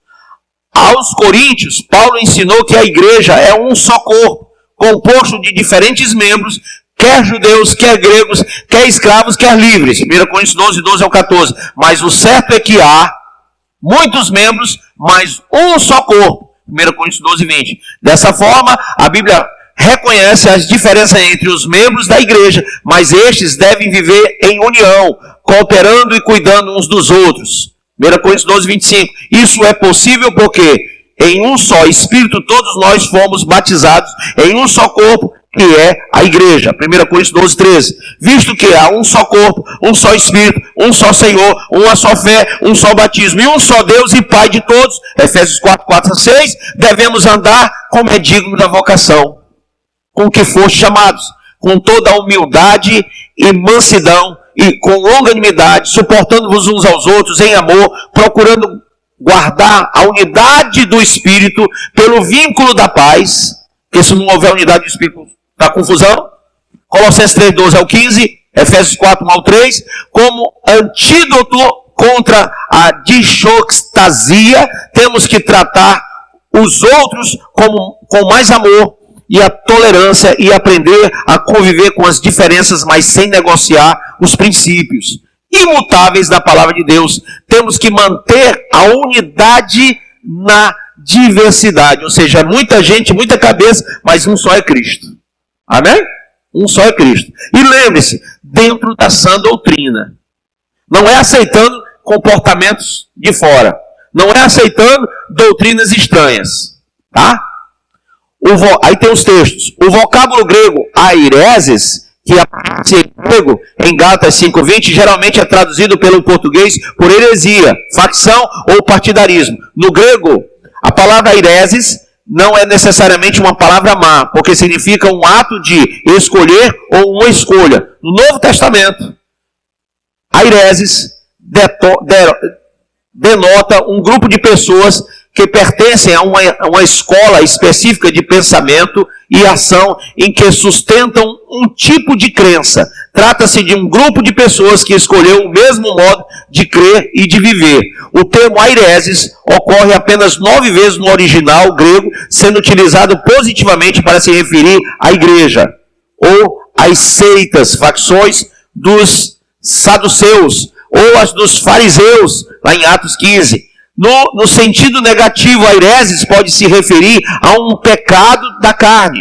S8: Aos Coríntios, Paulo ensinou que a igreja é um só corpo, composto de diferentes membros, quer judeus, quer gregos, quer escravos, quer livres. 1 Coríntios 12, 12 ao 14. Mas o certo é que há muitos membros, mas um só corpo. 1 Coríntios 12, 20. Dessa forma, a Bíblia reconhece as diferenças entre os membros da igreja, mas estes devem viver em união, cooperando e cuidando uns dos outros. 1 Coríntios 12, 25. Isso é possível porque em um só Espírito todos nós fomos batizados em um só corpo, que é a igreja. 1 Coríntios 12, 13. Visto que há um só corpo, um só Espírito, um só Senhor, uma só fé, um só batismo e um só Deus e Pai de todos, Efésios 4, 4 a 6, devemos andar como é digno da vocação com que foste chamados, com toda a humildade e mansidão, e com longanimidade, suportando-vos uns aos outros em amor, procurando guardar a unidade do Espírito pelo vínculo da paz, porque se não houver unidade do Espírito, dá confusão. Colossenses 3, 12 ao 15, Efésios 4, 1 ao 3, como antídoto contra a dichostasia, temos que tratar os outros com mais amor e a tolerância e aprender a conviver com as diferenças, mas sem negociar os princípios imutáveis da palavra de Deus. Temos que manter a unidade na diversidade, ou seja, muita gente, muita cabeça, mas um só é Cristo. Amém? Um só é Cristo. E lembre-se, dentro da sã doutrina. Não é aceitando comportamentos de fora. Não é aceitando doutrinas estranhas. Tá? Aí tem os textos. O vocábulo grego aireses, que aparece grego em Gálatas 5:20, geralmente é traduzido pelo português por heresia, facção ou partidarismo. No grego, a palavra aireses não é necessariamente uma palavra má, porque significa um ato de escolher ou uma escolha. No Novo Testamento, aireses denota um grupo de pessoas que pertencem a uma escola específica de pensamento e ação em que sustentam um tipo de crença. Trata-se de um grupo de pessoas que escolheu o mesmo modo de crer e de viver. O termo aireses ocorre apenas 9 vezes no original grego, sendo utilizado positivamente para se referir à igreja, ou às seitas, facções dos saduceus, ou as dos fariseus, lá em Atos 15. No sentido negativo, aireses pode se referir a um pecado da carne,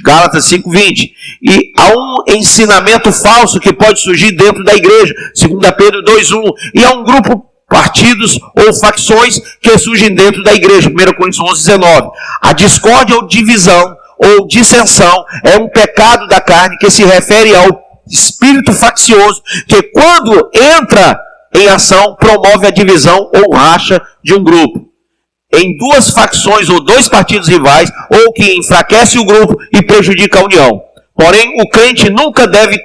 S8: Gálatas 5:20, e a um ensinamento falso que pode surgir dentro da igreja, 2 Pedro 2:1, e a um grupo, partidos ou facções que surgem dentro da igreja, 1 Coríntios 11:19. A discórdia ou divisão ou dissensão é um pecado da carne que se refere ao espírito faccioso que, quando entra em ação, promove a divisão ou racha de um grupo em duas facções ou dois partidos rivais, ou que enfraquece o grupo e prejudica a união. Porém, o crente nunca deve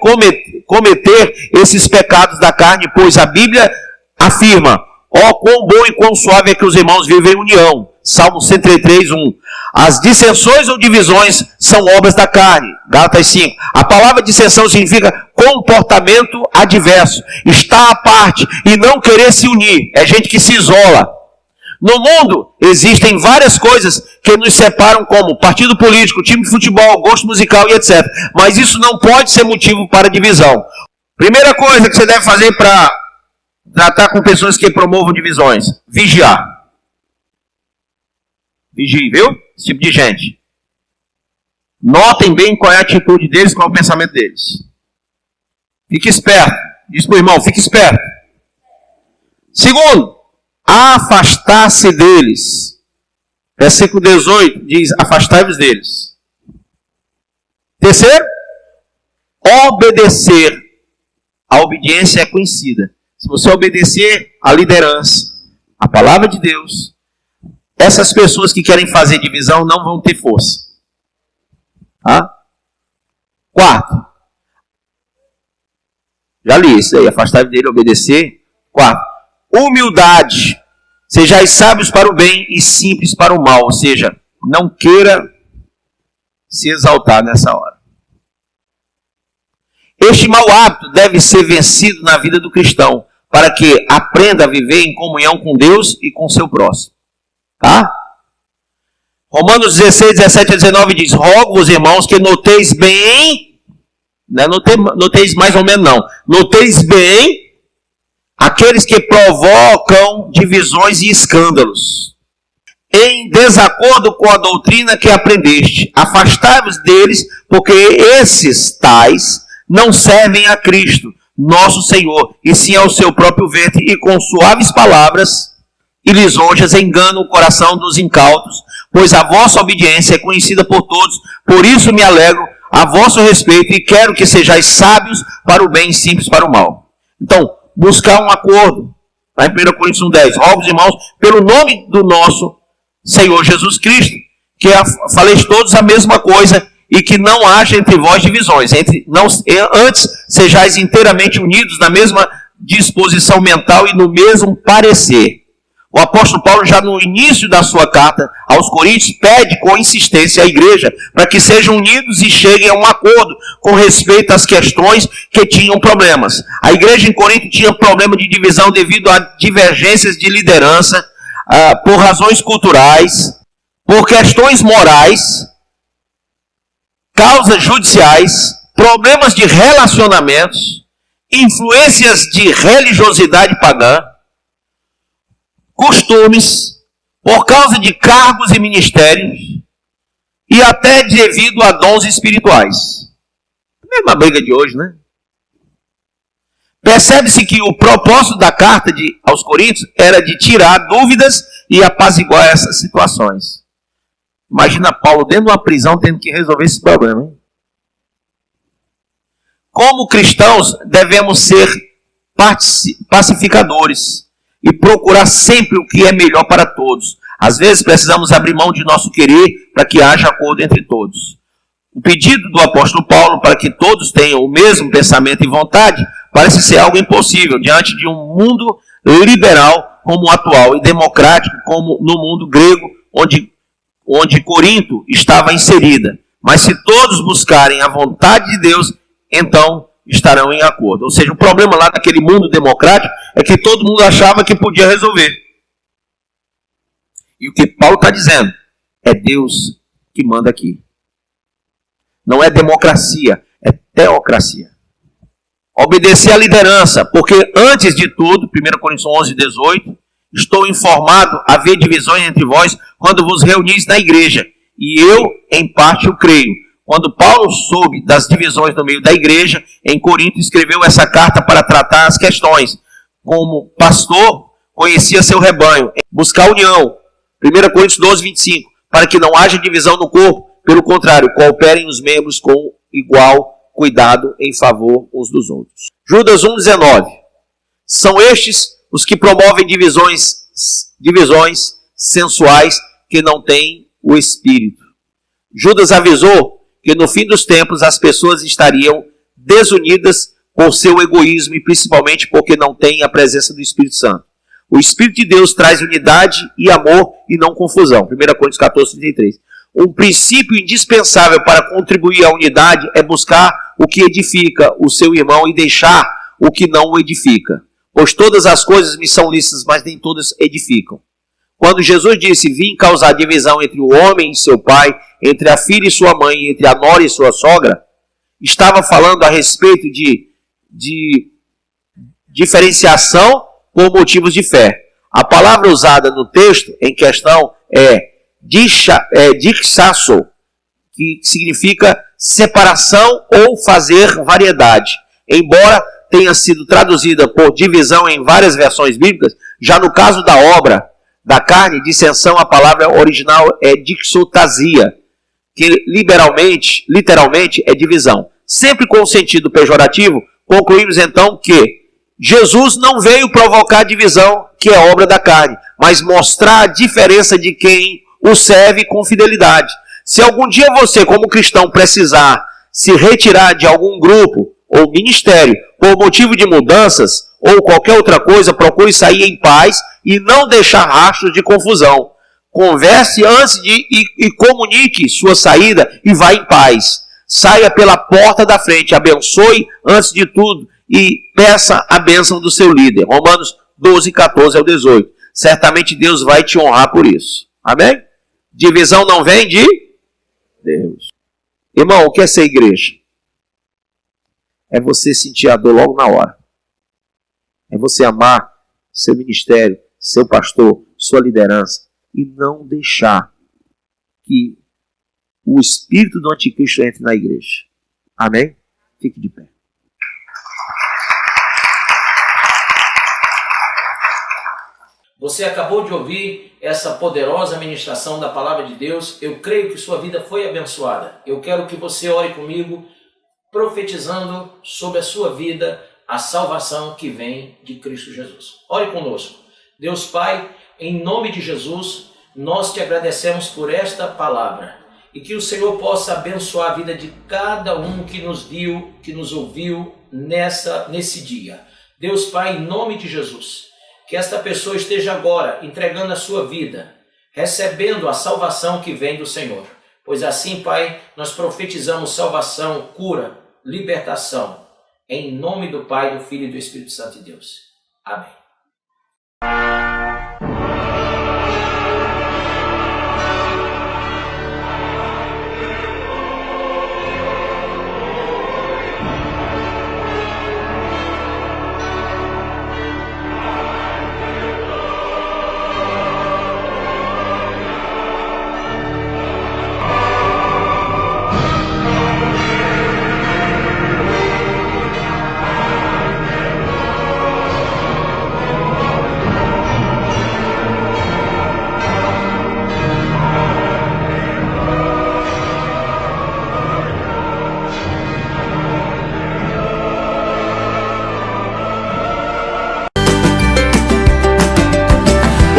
S8: cometer esses pecados da carne, pois a Bíblia afirma: ó, quão bom e quão suave é que os irmãos vivem em união. Salmo 103:1. As dissensões ou divisões são obras da carne. Gálatas 5. A palavra dissensão significa comportamento adverso, estar à parte e não querer se unir. É gente que se isola. No mundo existem várias coisas que nos separam, como partido político, time de futebol, gosto musical e etc. Mas isso não pode ser motivo para divisão. Primeira coisa que você deve fazer para tratar com pessoas que promovam divisões: vigiar. Vigie, viu? Esse tipo de gente. Notem bem qual é a atitude deles, qual é o pensamento deles. Fique esperto. Diz para o irmão, fique esperto. Segundo, afastar-se deles. Versículo 18 diz: afastai-vos deles. Terceiro, obedecer. A obediência é conhecida. Se você obedecer à liderança, à palavra de Deus, essas pessoas que querem fazer divisão não vão ter força. Tá? Quarto, já li isso aí, afastar dele, obedecer. Quarto, humildade. Sejais sábios para o bem e simples para o mal. Ou seja, não queira se exaltar nessa hora. Este mau hábito deve ser vencido na vida do cristão, para que aprenda a viver em comunhão com Deus e com seu próximo. Tá? Romanos 16:17-19 diz: rogo-vos, irmãos, que noteis bem, não é noteis mais ou menos não, noteis bem aqueles que provocam divisões e escândalos, em desacordo com a doutrina que aprendeste. Afastai-vos deles, porque esses tais não servem a Cristo, nosso Senhor, e sim ao seu próprio ventre, e com suaves palavras e lisonjas enganam o coração dos incautos, pois a vossa obediência é conhecida por todos. Por isso me alegro a vosso respeito e quero que sejais sábios para o bem e simples para o mal. Então, buscar um acordo. Lá em 1 Coríntios 1:10, rogo, irmãos, pelo nome do nosso Senhor Jesus Cristo, que faleis todos a mesma coisa e que não haja entre vós divisões. Antes sejais inteiramente unidos na mesma disposição mental e no mesmo parecer. O apóstolo Paulo, já no início da sua carta aos Coríntios, pede com insistência à igreja para que sejam unidos e cheguem a um acordo com respeito às questões que tinham problemas. A igreja em Corinto tinha problema de divisão devido a divergências de liderança, por razões culturais, por questões morais, causas judiciais, problemas de relacionamentos, influências de religiosidade pagã, costumes, por causa de cargos e ministérios, e até devido a dons espirituais. Mesma briga de hoje, né? Percebe-se que o propósito da carta aos Coríntios era de tirar dúvidas e apaziguar essas situações. Imagina Paulo dentro de uma prisão tendo que resolver esse problema. Hein? Como cristãos, devemos ser pacificadores e procurar sempre o que é melhor para todos. Às vezes precisamos abrir mão de nosso querer para que haja acordo entre todos. O pedido do apóstolo Paulo para que todos tenham o mesmo pensamento e vontade parece ser algo impossível diante de um mundo liberal como o atual e democrático como no mundo grego onde Corinto estava inserida. Mas se todos buscarem a vontade de Deus, então estarão em acordo. Ou seja, o problema lá daquele mundo democrático é que todo mundo achava que podia resolver. E o que Paulo está dizendo é Deus que manda aqui. Não é democracia, é teocracia. Obedecer à liderança, porque antes de tudo, 1 Coríntios 11, 18, estou informado haver divisões entre vós quando vos reunis na igreja, e eu, em parte, o creio. Quando Paulo soube das divisões no meio da igreja, em Corinto, escreveu essa carta para tratar as questões. Como pastor, conhecia seu rebanho, buscar união. 1 Coríntios 12, 25, para que não haja divisão no corpo, pelo contrário, cooperem os membros com igual cuidado em favor uns dos outros. Judas 1, 19, são estes os que promovem divisões sensuais que não têm o Espírito. Judas avisou que no fim dos tempos as pessoas estariam desunidas por seu egoísmo e principalmente porque não têm a presença do Espírito Santo. O Espírito de Deus traz unidade e amor e não confusão. 1 Coríntios 14, 33. Um princípio indispensável para contribuir à unidade é buscar o que edifica o seu irmão e deixar o que não o edifica. Pois todas as coisas me são lícitas, mas nem todas edificam. Quando Jesus disse, vim causar divisão entre o homem e seu pai, entre a filha e sua mãe, entre a nora e sua sogra, estava falando a respeito de diferenciação por motivos de fé. A palavra usada no texto em questão é dixasso, que significa separação ou fazer variedade. Embora tenha sido traduzida por divisão em várias versões bíblicas, já no caso da obra da carne, dissensão, a palavra original é dixotasia, que literalmente é divisão. Sempre com o sentido pejorativo, concluímos então que Jesus não veio provocar divisão, que é obra da carne, mas mostrar a diferença de quem o serve com fidelidade. Se algum dia você, como cristão, precisar se retirar de algum grupo ou ministério por motivo de mudanças ou qualquer outra coisa, procure sair em paz e não deixar rastros de confusão. Converse antes e comunique sua saída e vá em paz. Saia pela porta da frente, abençoe antes de tudo e peça a bênção do seu líder. Romanos 12, 14 ao 18. Certamente Deus vai te honrar por isso. Amém? Divisão não vem de Deus. Irmão, o que é ser igreja? É você sentir a dor logo na hora. É você amar seu ministério, seu pastor, sua liderança e não deixar que o espírito do anticristo entre na igreja. Amém? Fique de pé.
S9: Você acabou de ouvir essa poderosa ministração da palavra de Deus. Eu creio que sua vida foi abençoada. Eu quero que você ore comigo, profetizando sobre a sua vida a salvação que vem de Cristo Jesus. Ore conosco. Deus Pai, em nome de Jesus, nós te agradecemos por esta palavra e que o Senhor possa abençoar a vida de cada um que nos viu, que nos ouviu nesse dia. Deus Pai, em nome de Jesus, que esta pessoa esteja agora entregando a sua vida, recebendo a salvação que vem do Senhor. Pois assim, Pai, nós profetizamos salvação, cura, libertação, em nome do Pai, do Filho e do Espírito Santo de Deus. Amém.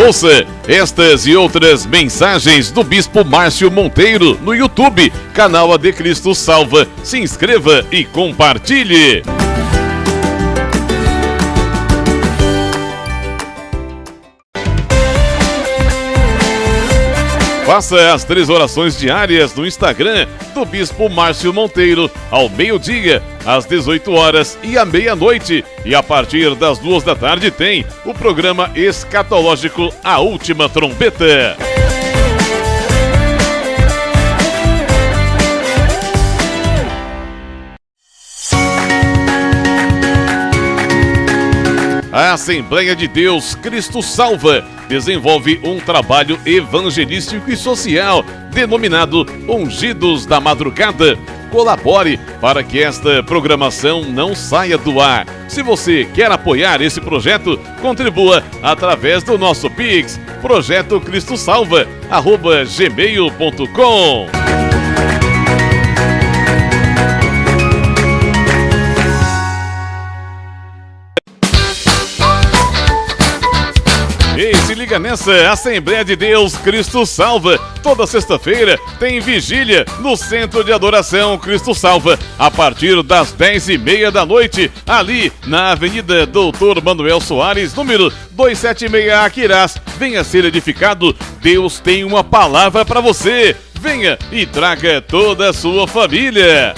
S6: Ouça estas e outras mensagens do Bispo Márcio Monteiro no YouTube, canal AD Cristo Salva. Se inscreva e compartilhe. Faça as 3 orações diárias no Instagram do Bispo Márcio Monteiro, ao meio-dia, às 18 horas e à meia-noite. E a partir das 2 da tarde tem o programa escatológico A Última Trombeta. A Assembleia de Deus Cristo Salva desenvolve um trabalho evangelístico e social denominado Ungidos da Madrugada. Colabore para que esta programação não saia do ar. Se você quer apoiar esse projeto, contribua através do nosso Pix, projetocristosalva@gmail.com. Ei, se liga nessa, Assembleia de Deus Cristo Salva. Toda sexta-feira tem vigília no Centro de Adoração Cristo Salva, a partir das 10h30 da noite, ali na Avenida Doutor Manuel Soares, número 276, Aquirás. Venha ser edificado, Deus tem uma palavra para você. Venha e traga toda a sua família.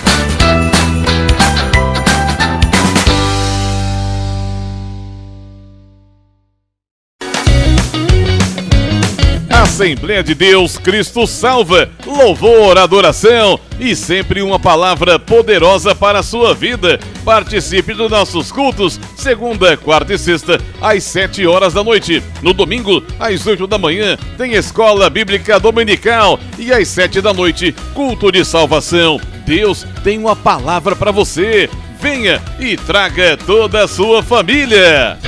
S6: Assembleia de Deus Cristo Salva, louvor, adoração e sempre uma palavra poderosa para a sua vida. Participe dos nossos cultos, segunda, quarta e sexta, às 7 horas da noite. No domingo, às 8 da manhã, tem Escola Bíblica Dominical e às 7 da noite, culto de salvação. Deus tem uma palavra para você. Venha e traga toda a sua família.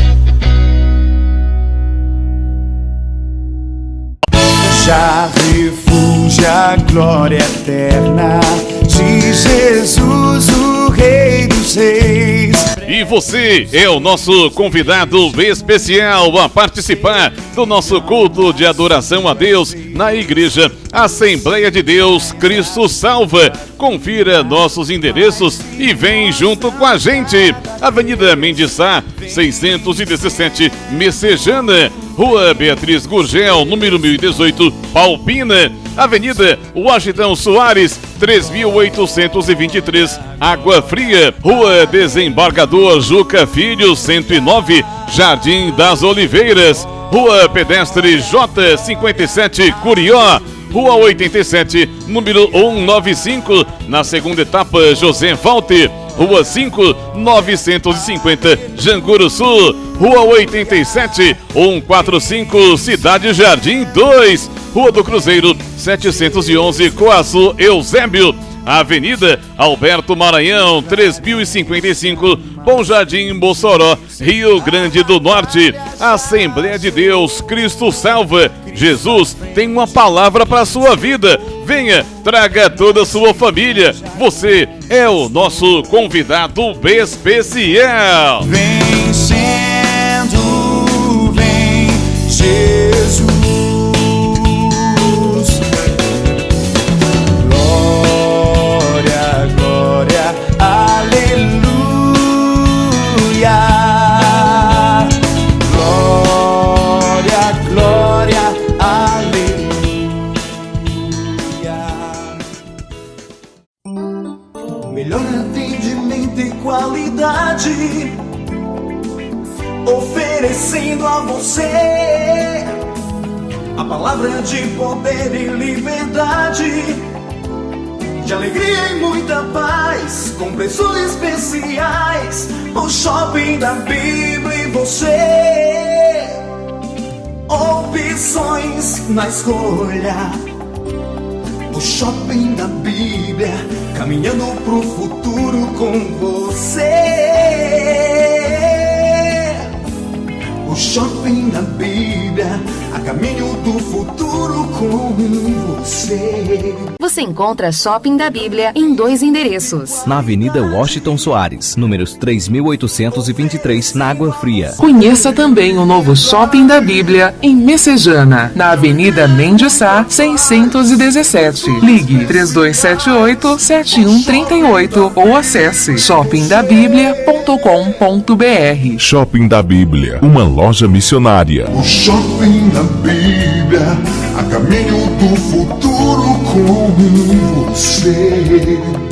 S5: Já refúgio a glória eterna de Jesus, o Rei dos Reis.
S6: E você é o nosso convidado especial a participar do nosso culto de adoração a Deus na Igreja Assembleia de Deus Cristo Salva. Confira nossos endereços e vem junto com a gente. Avenida Mendes Sá, 617, Messejana. Rua Beatriz Gurgel, número 1018, Palpina. Avenida Washington Soares, 3823, Água Fria. Rua Desembargador Juca Filho, 109, Jardim das Oliveiras. Rua Pedestre J57, Curió. Rua 87, número 195, na segunda etapa, José Valte. Rua 5, 950, Janguru Sul. Rua 87, 145, Cidade Jardim 2. Rua do Cruzeiro, 711, Coaçu, Eusébio. Avenida Alberto Maranhão, 3055, Bom Jardim, Mossoró, Rio Grande do Norte. Assembleia de Deus Cristo Salva. Jesus tem uma palavra para a sua vida. Venha, traga toda a sua família. Você é o nosso convidado especial.
S5: Vem sendo, vem Jesus. Glória, glória, aleluia. Glória, glória, aleluia.
S1: Melhor atendimento e qualidade, oferecendo a você a palavra de poder e liberdade, de alegria e muita paz, com preços especiais. O Shopping da Bíblia e você, opções na escolha. O Shopping da Bíblia, caminhando pro futuro com você. O Shopping da Bíblia, a caminho do futuro com você.
S2: Você encontra Shopping da Bíblia em 2 endereços.
S3: Na Avenida Washington Soares, números 3823, na Água Fria.
S10: Conheça também o novo Shopping da Bíblia em Messejana, na Avenida Mendes Sá, 617. Ligue 3278-7138 ou acesse shoppingdabiblia.com.br.
S11: Shopping da Bíblia, uma loja missionária.
S1: O Shopping da Bíblia, a caminho do futuro com você.